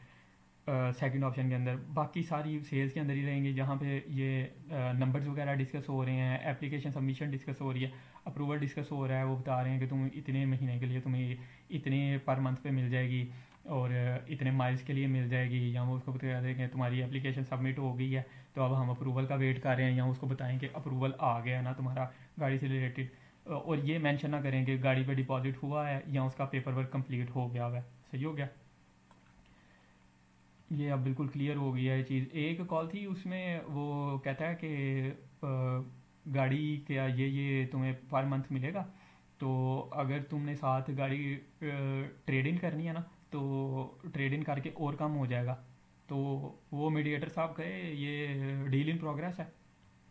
Speaker 1: सेकंड ऑप्शन के अंदर। बाकी सारी सेल्स के अंदर ही रहेंगी जहाँ पे ये नंबर्स वगैरह डिस्कस हो रहे हैं, एप्लीकेशन सबमिशन डिस्कस हो रही है, अप्रूवल डिस्कस हो रहा है, वो बता रहे हैं कि तुम इतने महीने के लिए तुम्हें इतने पर मंथ पे मिल जाएगी और इतने माइल्स के लिए मिल जाएगी, या वो उसको बता दें कि तुम्हारी एप्लीकेशन सबमिट हो गई है तो अब हम अप्रूवल का वेट कर रहे हैं, या उसको बताएं कि अप्रूवल आ गया ना तुम्हारा गाड़ी से रिलेटेड। और ये मेंशन ना करें कि गाड़ी पे डिपॉजिट हुआ है या उसका पेपर वर्क कंप्लीट हो गया हुआ है। सही हो गया, ये अब बिल्कुल क्लियर हो गई है ये चीज़। एक कॉल थी उसमें वो कहता है कि गाड़ी क्या ये तुम्हें पर मंथ मिलेगा, तो अगर तुमने साथ गाड़ी ट्रेड इन करनी है ना, तो ट्रेड इन करके और कम हो जाएगा। तो वो मीडिएटर साहब कहे ये डील इन प्रोग्रेस है,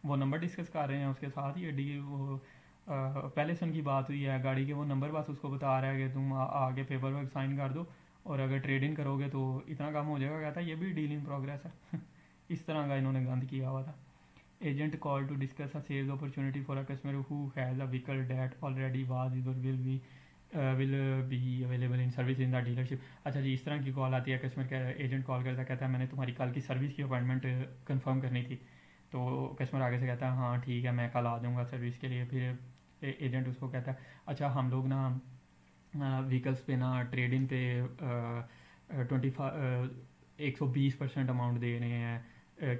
Speaker 1: वो नंबर डिस्कस कर रहे हैं उसके साथ, ये डी वो पहले से उनकी बात हुई है गाड़ी के, वो नंबर बस उसको बता रहा है कि तुम आगे पेपर वर्क साइन कर दो और अगर ट्रेड इन करोगे तो इतना काम हो जाएगा। कहता है ये भी डील इन प्रोग्रेस है। इस तरह का इन्होंने गंद किया हुआ था। Agent call to discuss a sales opportunity for a customer who has a vehicle that already was or will be available in service in the dealership. अच्छा जी, इस तरह की कॉल आती है, कस्टमर का एजेंट कॉल करता कहता है मैंने तुम्हारी कल की सर्विस की अपॉइंटमेंट कंफर्म करनी थी। तो कस्टमर आगे से कहता है हाँ ठीक है मैं कल आ जाऊँगा सर्विस के लिए। फिर एजेंट उसको कहता है अच्छा हम लोग ना व्हीकल्स पे ना ट्रेड इन पे 120% अमाउंट दे रहे हैं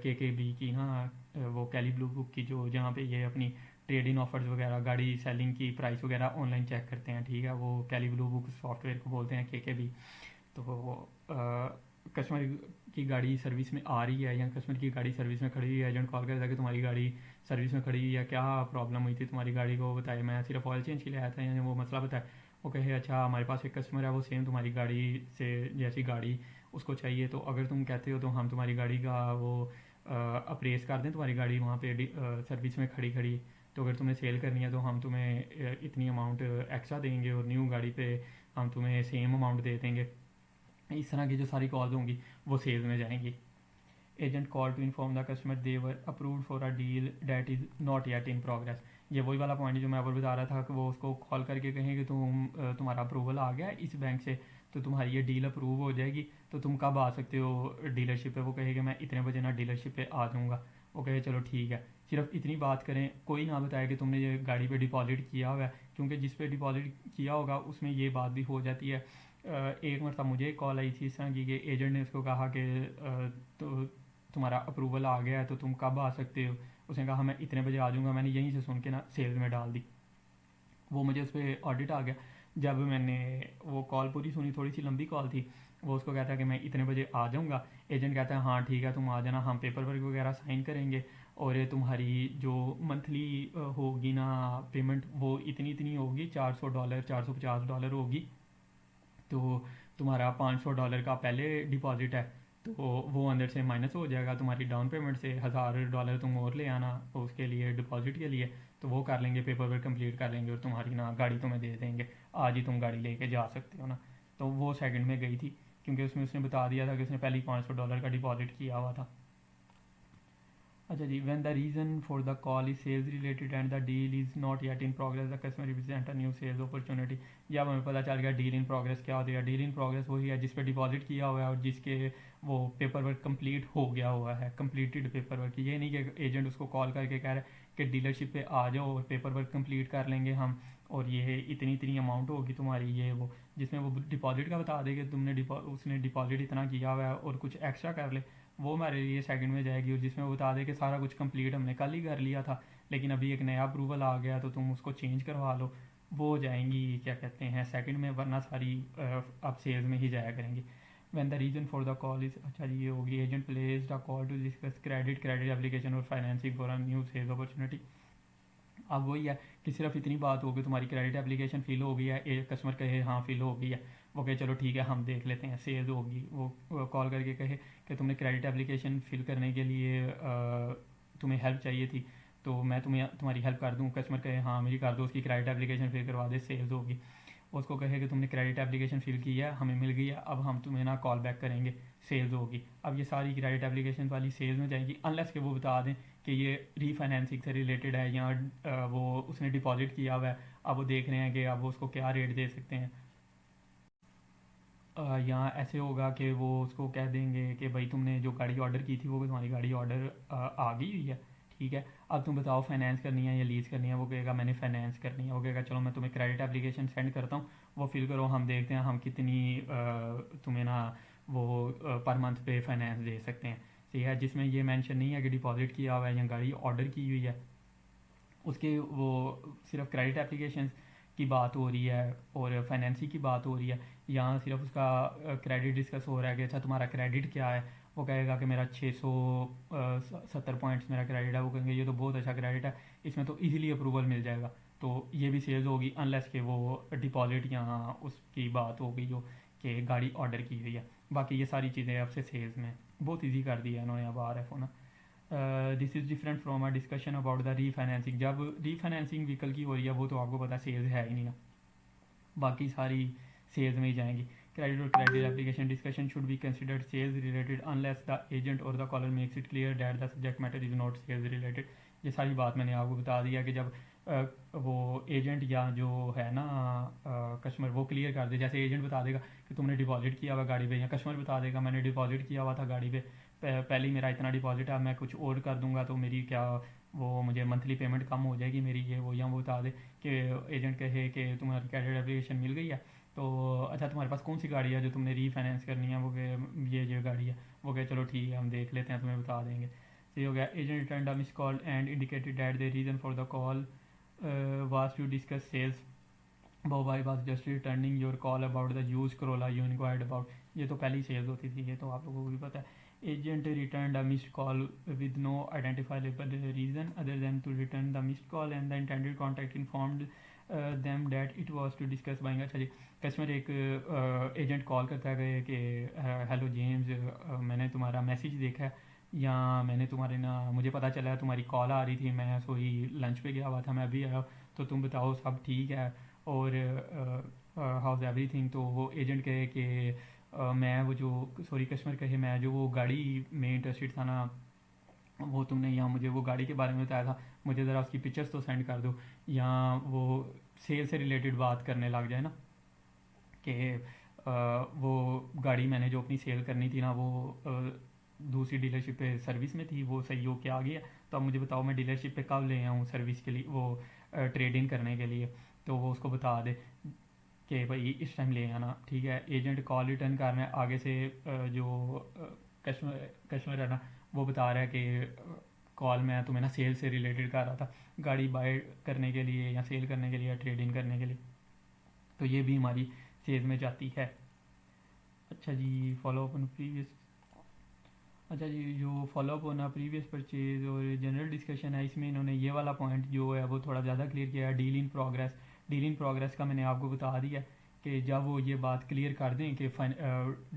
Speaker 1: के बी की ना, वो कैली ब्लू बुक की, जो जहाँ पे ये अपनी ट्रेड इन ऑफर्स वगैरह गाड़ी सेलिंग की प्राइस वगैरह ऑनलाइन चेक करते हैं। ठीक है, वो कैली ब्लू बुक सॉफ्टवेयर को बोलते हैं के बी। तो कस्टमर की गाड़ी सर्विस में आ रही है या कस्टमर की गाड़ी सर्विस में खड़ी हुई है, एजेंट कॉल करता है कि तुम्हारी गाड़ी सर्विस में खड़ी हुई है, क्या प्रॉब्लम हुई थी तुम्हारी गाड़ी को, बताए मैं सिर्फ ऑयल चेंज के लिए आया था, या वो मसला बताए। वो कहे अच्छा हमारे पास एक कस्टमर है वो सेम तुम्हारी गाड़ी से जैसी गाड़ी उसको चाहिए, तो अगर तुम कहते हो तो हम तुम्हारी गाड़ी का वो अप्रेस कर दें तुम्हारी गाड़ी वहाँ पे सर्विस में खड़ी खड़ी। तो अगर तुम्हें सेल करनी है तो हम तुम्हें इतनी अमाउंट एक्स्ट्रा देंगे और न्यू गाड़ी पे हम तुम्हें सेम अमाउंट दे देंगे। इस तरह की जो सारी कॉल्स होंगी वो सेल्स में जाएंगी। Agent call to inform the customer they were approved for a deal that is not yet in progress. ये वही वाला पॉइंट जो मैं अभी बता रहा था कि वो उसको कॉल करके कहें कि तुम्हारा अप्रूवल आ गया है इस बैंक से, तो तुम्हारी ये डील अप्रूव हो जाएगी, तो तुम कब आ सकते हो डीलरशिप पे। वो कहेगा मैं इतने बजे ना डीलरशिप पे आ जाऊँगा। वो कहे चलो ठीक है, सिर्फ इतनी बात करें, कोई ना बताए कि तुमने ये गाड़ी पे डिपॉजिट किया हुआ है, क्योंकि जिस पे डिपॉजिट किया होगा उसमें ये बात भी हो जाती है। एक मरतबा मुझे कॉल आई थी इस तरह की कि एजेंट ने उसको कहा कि तो तुम्हारा अप्रूवल आ गया है तो तुम कब आ सकते हो। उसने कहा मैं इतने बजे आ जाऊँगा। मैंने यहीं से सुन के ना सेल्स में डाल दी, वो मुझे उस पर ऑडिट आ गया। जब मैंने वो कॉल पूरी सुनी, थोड़ी सी लंबी कॉल थी, वो उसको कहता है कि मैं इतने बजे आ जाऊँगा। एजेंट कहता है हाँ ठीक है तुम आ जाना, हम पेपर वर्क वगैरह साइन करेंगे और ये तुम्हारी जो मंथली होगी ना पेमेंट वो इतनी इतनी होगी, $400 $450 होगी। तो तुम्हारा $500 का पहले डिपॉजिट है, तो वो अंदर से माइनस हो जाएगा तुम्हारी डाउन पेमेंट से। $1000 तुम और ले आना उसके लिए डिपॉजिट के लिए, तो वो कर लेंगे, पेपर वर्क कंप्लीट कर लेंगे और तुम्हारी ना गाड़ी तुम्हें दे देंगे, आज ही तुम गाड़ी लेके जा सकते हो ना। तो वो सेकंड में गई थी, क्योंकि उसमें उसने बता दिया था कि उसने पहले ही $500 का डिपॉजिट किया हुआ था। अच्छा जी, when the reason for the call is sales related and the deal is not yet in progress, the customer represent a new sales opportunity। या हमें पता चल गया डील इन प्रोग्रेस क्या होती है। डील इन प्रोग्रेस वही है जिस पे डिपॉजिट किया हुआ है और जिसके वो पेपर वर्क कंप्लीट हो गया हुआ है, कंप्लीटेड पेपर वर्क। ये नहीं कि एजेंट उसको कॉल करके कह रहा है कि डीलरशिप पे आ जाओ और पेपर वर्क कंप्लीट कर लेंगे हम और ये इतनी इतनी अमाउंट होगी तुम्हारी, ये वो जिसमें वो डिपॉजिट का बता दे कि तुमने उसने डिपॉजिट इतना किया हुआ है और कुछ एक्स्ट्रा कर ले, वो हमारे लिए सेकंड में जाएगी। और जिसमें वो बता दे कि सारा कुछ कंप्लीट हमने कल ही कर लिया था लेकिन अभी एक नया अप्रूवल आ गया तो तुम उसको चेंज करवा लो, वो जाएंगी क्या कहते हैं सेकंड में, वरना सारी अब सेल्स में ही जाया करेंगी। When the reason for the call is, अच्छा जी ये होगी, agent placed a call to discuss credit application or financing for a new sales opportunity. अब वही है कि सिर्फ इतनी बात होगी तुम्हारी क्रेडिट एप्लीकेशन फिल हो गई है, एक कस्टमर कहे हाँ फिल हो गई है, वो कहे चलो ठीक है हम देख लेते हैं सेल्स होगी। वो कॉल करके कहे कि तुमने क्रेडिट एप्लीकेशन फिल करने के लिए तुम्हें हेल्प चाहिए थी, तो मैं तुम्हारी हेल्प कर दूँ। कस्टमर कहे हाँ मेरी कर दो, उसकी क्रेडिट एप्लीकेशन फिल करवा दे, सेल्स होगी। उसको कहे कि तुमने क्रेडिट एप्लीकेशन फिल की है, हमें मिल गई है, अब हम तुम्हें ना कॉल बैक करेंगे, सेल्स होगी। अब ये सारी क्रेडिट एप्लीकेशन वाली सेल्स में जाएगी, अनलेस कि वो बता दें कि ये रीफाइनेंसिंग से रिलेटेड है या वो उसने डिपॉजिट किया हुआ है अब वो देख रहे हैं कि अब वो उसको क्या रेट दे सकते हैं। यहाँ ऐसे होगा कि वो उसको कह देंगे कि भाई तुमने जो गाड़ी ऑर्डर की थी वो तुम्हारी गाड़ी ऑर्डर आ गई हुई है, ठीक है, अब तुम बताओ फाइनेंस करनी है या लीज़ करनी है। वो कहेगा मैंने फाइनेंस करनी है। वो कहेगा चलो मैं तुम्हें क्रेडिट एप्लीकेशन सेंड करता हूँ, वो फिल करो, हम देखते हैं हम कितनी तुम्हें ना वो पर मंथ पे फाइनेंस दे सकते हैं। ठीक है, जिसमें ये मेंशन नहीं है कि डिपॉजिट किया हुआ है या गाड़ी ऑर्डर की हुई है, उसके वो सिर्फ क्रेडिट एप्लीकेशन की बात हो रही है और फाइनेंसिंग की बात हो रही है। यहाँ सिर्फ उसका क्रेडिट डिस्कस हो रहा है कि अच्छा तुम्हारा क्रेडिट क्या है। वो कहेगा कि मेरा 670 पॉइंट्स मेरा क्रेडिट है। वो कहेंगे ये तो बहुत अच्छा क्रेडिट है, इसमें तो इजीली अप्रूवल मिल जाएगा। तो ये भी सेल्स होगी अनलेस के वो डिपॉजिट यहाँ उसकी बात हो गई हो कि गाड़ी ऑर्डर की हुई है। बाकी ये सारी चीज़ें आपसे सेल्स में बहुत ईजी कर दी है इन्होंने अब RF होना। This is different from a discussion about the refinancing. जब रीफाइनेंसिंग व्हीकल की हो रही है वो तो आपको पता सेल्स है ही नहीं ना, बाकी सारी सेल्स में ही जाएंगी। Credit or credit application discussion should be considered sales related unless the agent or the caller makes it clear that the subject matter is not sales related. ये सारी बात मैंने आपको बता दिया कि जब वो एजेंट या जो है ना कस्टमर वो क्लियर कर दे, जैसे एजेंट बता देगा कि तुमने डिपॉजिट किया हुआ गाड़ी पे, या कस्टमर बता देगा मैंने डिपॉजिट किया हुआ था गाड़ी पे, पहले ही मेरा इतना डिपॉजिट है, मैं कुछ और कर दूंगा तो मेरी क्या वो मुझे मंथली पेमेंट कम हो जाएगी मेरी, ये वो, या वो बता दे कि एजेंट कहे कि तुम्हारी क्रेडिट एप्लीकेशन मिल गई है तो अच्छा तुम्हारे पास कौन सी गाड़ी है जो तुमने रीफाइनेंस करनी है। वो कहे ये गाड़ी है। वो कहे चलो ठीक है हम देख लेते हैं तुम्हें बता देंगे। सही हो गया। Agent return the miss call and indicated that the reason for the call was to discuss sales. Bob, I was just returning your call about the used Corolla you inquired about। ये तो पहली sales होती थी, ये तो आप लोगों को भी पता है। Agent return a missed call with no identifiable reason other than to return the missed call and the intended contact informed them that it was to discuss buying। अच्छा जी, कस्टमर एक एजेंट कॉल करता है कि hello James, मैंने तुम्हारा message देखा है, या मैंने तुम्हारे ना मुझे पता चला है तुम्हारी कॉल आ रही थी, मैं सोई लंच पे गया हुआ था, मैं अभी आया, तो तुम बताओ सब ठीक है और हाउस एवरीथिंग। तो वो एजेंट कहे कि मैं वो जो सॉरी कस्टमर कहे मैं जो वो गाड़ी में इंटरेस्टेड था ना, वो तुमने यहाँ मुझे वो गाड़ी के बारे में बताया था, मुझे ज़रा उसकी पिक्चर्स तो सेंड कर दो। या वो सेल से रिलेटेड बात करने लग जाए ना कि वो गाड़ी मैंने जो अपनी सेल करनी थी ना वो दूसरी डीलरशिप पे सर्विस में थी, वो सही हो के आ गया, तो अब मुझे बताओ मैं डीलरशिप पे कब ले आऊँ सर्विस के लिए, वो ट्रेड इन करने के लिए। तो वो उसको बता दे कि भाई इस टाइम ले आना, ठीक है। एजेंट कॉल रिटर्न कर रहे हैं आगे से, जो कस्टमर कस्टमर है ना वो बता रहा है कि कॉल मैं तुम्हें ना सेल से रिलेटेड कर रहा था, गाड़ी बाय करने के लिए या सेल करने के लिए या ट्रेड इन करने के लिए। तो ये भी हमारी सेल्स में जाती है। अच्छा जी, फॉलो अप ऑन प्रीवियस। अच्छा जी, जो follow up on previous purchase और जनरल डिस्कशन है, इसमें इन्होंने ये वाला पॉइंट जो है वो थोड़ा ज़्यादा क्लियर किया है। Deal in progress. Deal in progress का मैंने आपको बता दिया कि जब वो ये बात क्लियर कर दें कि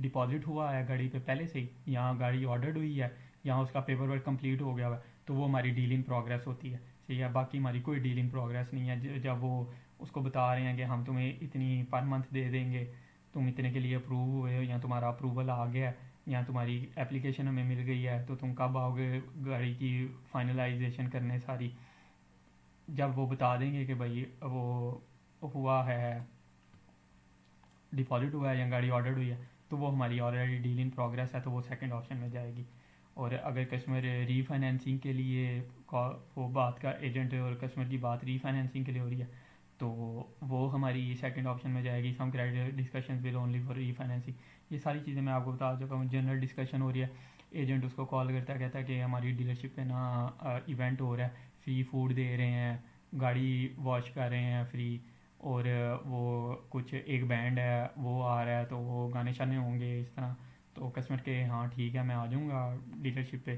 Speaker 1: डिपॉजिट हुआ है गाड़ी पे पहले से ही, यहाँ गाड़ी ऑर्डर्ड हुई है, यहाँ उसका पेपर वर्क कंप्लीट हो गया हुआ है, तो वो हमारी डील इन प्रोग्रेस होती है। सही है, बाकी हमारी कोई डील इन प्रोग्रेस नहीं है। जब वो उसको बता रहे हैं कि हम तुम्हें इतनी पर मंथ दे देंगे, तुम इतने के लिए अप्रूव हुए हो या तुम्हारा अप्रूवल आ गया है या तुम्हारी एप्लीकेशन हमें मिल गई है, तो तुम कब आओगे गाड़ी की फाइनलाइजेशन करने सारी। जब वो बता देंगे कि भाई वो हुआ है, डिपॉजिट हुआ है या गाड़ी ऑर्डर हुई है, तो वो हमारी ऑलरेडी डील इन प्रोग्रेस है, तो वो सेकंड ऑप्शन में जाएगी। और अगर कस्टमर रीफाइनेंसिंग के लिए वो बात का एजेंट और कस्टमर की बात रीफाइनेंसिंग के लिए हो रही है, तो वो हमारी सेकंड ऑप्शन में जाएगी। Some credit discussion will only for refinancing. ये सारी चीज़ें मैं आपको बता चुका हूँ। जनरल डिस्कशन हो रही है, एजेंट उसको कॉल करता है, कहता है कि हमारी डीलरशिप पे ना इवेंट हो रहा है, फ्री फूड दे रहे हैं, गाड़ी वॉश कर रहे हैं फ्री, और वो कुछ एक बैंड है वो आ रहा है तो वो गाने शाने होंगे इस तरह। तो कस्टमर के हाँ ठीक है मैं आ जाऊँगा डीलरशिप पे।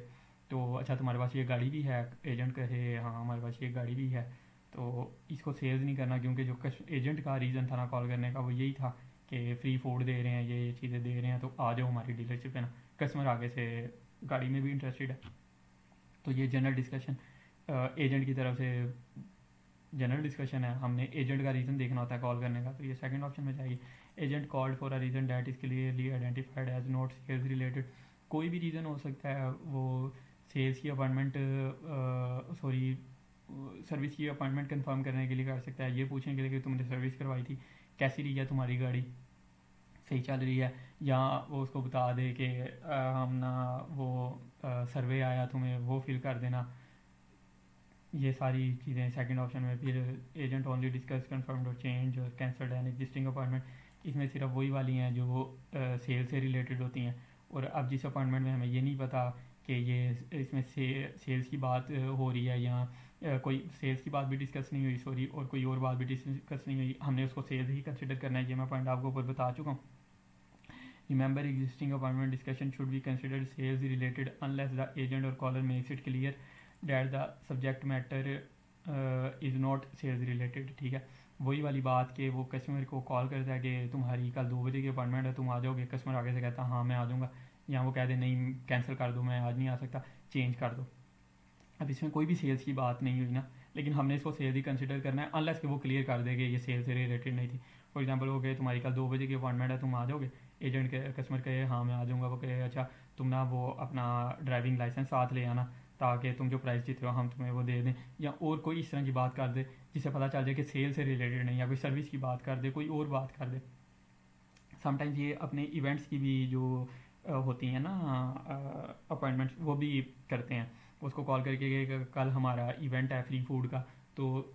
Speaker 1: तो अच्छा तुम्हारे पास ये गाड़ी भी है, एजेंट कहे हाँ हमारे पास ये गाड़ी भी है। तो इसको सेल्स नहीं करना, क्योंकि जो एजेंट का रीज़न था ना कॉल करने का वो यही था कि फ्री फूड दे रहे हैं, ये चीज़ें दे रहे हैं, तो आ जाओ हमारी डीलरशिप पे ना। कस्टमर आगे से गाड़ी में भी इंटरेस्टेड है। तो ये जनरल डिस्कशन एजेंट की तरफ से जनरल डिस्कशन है, हमने एजेंट का रीज़न देखना होता है कॉल करने का, तो ये सेकंड ऑप्शन में जाएगी। Agent called for a reason that is clearly identified as not sales related. कोई भी रीज़न हो सकता है, वो सेल्स की अपॉइंटमेंट सॉरी सर्विस की अपॉइंटमेंट कंफर्म करने के लिए कर सकता है, ये पूछने के लिए कि तुमने सर्विस करवाई थी, कैसी रही है तुम्हारी गाड़ी, सही चल रही है, या वो उसको बता दे कि हम ना वो सर्वे आया तुम्हें वो फिल कर देना। ये सारी चीज़ें सेकंड ऑप्शन में। फिर एजेंट ओनली डिस्कस कंफर्म्ड और चेंज और कैंसल्ड एन एग्जिस्टिंग अपॉइंटमेंट, इसमें सिर्फ वही वाली हैं जो सेल से रिलेटेड होती हैं। और अब जिस अपॉइंटमेंट में हमें ये नहीं पता कि ये इसमें सेल्स की बात हो रही है या कोई सेल्स की बात भी डिस्कस नहीं हुई, सॉरी, और कोई और बात भी डिस्कस नहीं हुई, हमने उसको सेल्स ही कंसिडर करना है। ये मैं पॉइंट आपको ऊपर बता चुका हूँ। Remember, existing appointment discussion should be considered sales related unless the agent or caller makes it clear that the subject matter is not sales related। ठीक है, वही वाली बात कि वो कस्टमर को कॉल करता है कि तुम्हारी कल 2 बजे की अपॉइंटमेंट है, तुम आ जाओगे, कस्टमर आगे से कहता है हाँ मैं आ जाऊँगा, या वो कह दे नहीं कैंसिल कर दो, मैं आज नहीं आ सकता, चेंज कर दो। अब इसमें कोई भी सेल्स की बात नहीं हुई ना, लेकिन हमने इसको सेल्स ही कंसिडर करना है अनलेस कि वो क्लियर कर दे कि ये सेल्स से रिलेटेड नहीं थी। फॉर एग्जांपल वो कहे तुम्हारी कल 2 बजे की अपॉइंटमेंट है, तुम आ जाओगे, एजेंट के कस्टमर कहे हाँ मैं आ जाऊँगा, वो कहे अच्छा तुम ना वो अपना ड्राइविंग लाइसेंस साथ ले आना ताकि तुम जो प्राइस जीते हो हम तुम्हें वो दे दें, या और कोई इस तरह की बात कर दे जिससे पता चल जाए कि सेल से रिलेटेड नहीं, या कोई सर्विस की बात कर दे, कोई और बात कर दे। समटाइम्स ये अपने इवेंट्स की भी जो होती हैं ना अपॉइंटमेंट्स, वो भी करते हैं, उसको कॉल करके कि कल हमारा इवेंट है फ्री फूड का, तो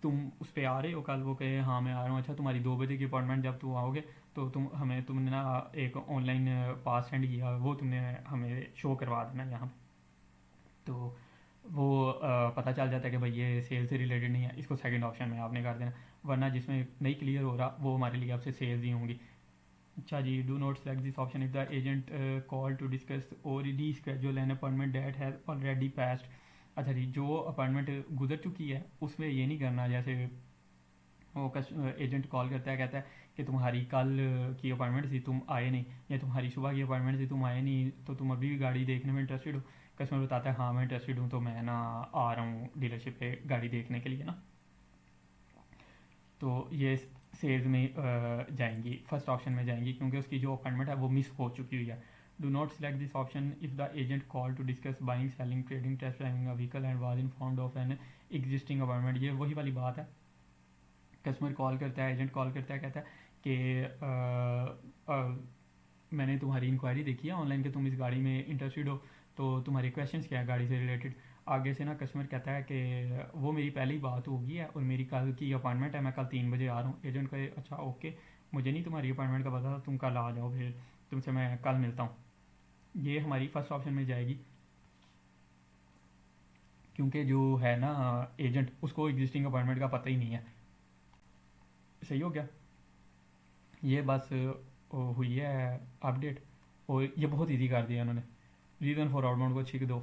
Speaker 1: तुम उस पर आ रहे हो कल, वो कहे हाँ मैं आ रहा हूँ, अच्छा तुम्हारी 2 बजे की अपॉइंटमेंट, जब तुम आओगे तो तुमने ना एक ऑनलाइन पास सेंड किया, वो तुमने हमें शो करवा देना यहाँ पे। तो वो पता चल जाता है कि भाई ये सेल से रिलेटेड नहीं है, इसको सेकंड ऑप्शन में आपने कर देना। वरना जिसमें नहीं क्लियर हो रहा वो हमारे लिए आपसे सेल्स ही होंगी। अच्छा जी, do not select this option if the agent call to discuss or reschedule an appointment that has already passed. अच्छा जी, जो अपॉइंटमेंट गुजर चुकी है उसमें ये नहीं करना, जैसे वो एजेंट कॉल करता है, कहता है कि तुम्हारी कल की अपॉइंटमेंट थी तुम आए नहीं, या तुम्हारी सुबह की अपॉइंटमेंट थी तुम आए नहीं, तो तुम अभी भी गाड़ी देखने में इंटरेस्टेड हो। कस्टमर बताता है हाँ मैं इंटरेस्टेड हूँ, तो मैं ना आ रहा हूँ डीलरशिप पे गाड़ी देखने के लिए ना। तो ये सेल्स में जाएंगी, फर्स्ट ऑप्शन में जाएंगी, क्योंकि उसकी जो अपॉइंटमेंट है वो मिस हो चुकी हुई है। Do not select this option if the agent call to discuss buying selling trading test driving a vehicle and was informed of an existing appointment. ये वही वाली बात है, कस्टमर कॉल करता है, एजेंट कॉल करता है, कहता है कि मैंने तुम्हारी इंक्वायरी देखी है ऑनलाइन कि तुम इस गाड़ी में इंटरेस्टेड हो, तो तुम्हारे क्वेश्चंस क्या है गाड़ी से रिलेटेड। आगे से ना कस्टमर कहता है कि वो मेरी पहली बात हो गई है और मेरी कल की अपॉइंटमेंट है, मैं कल 3 बजे आ रहा हूँ। एजेंट कहे अच्छा ओके, मुझे नहीं तुम्हारी अपॉइंटमेंट का पता था, तुम कल आ जाओ, फिर तुमसे मैं कल मिलता हूँ। ये हमारी फर्स्ट ऑप्शन में जाएगी, क्योंकि जो है ना एजेंट, उसको एग्जिस्टिंग अपॉइंटमेंट का पता ही नहीं है। सही हो गया, ये बस हुई है अपडेट, और ये बहुत इजी कर दिया उन्होंने। रीज़न फॉर आउटबाउंड को छिक दो,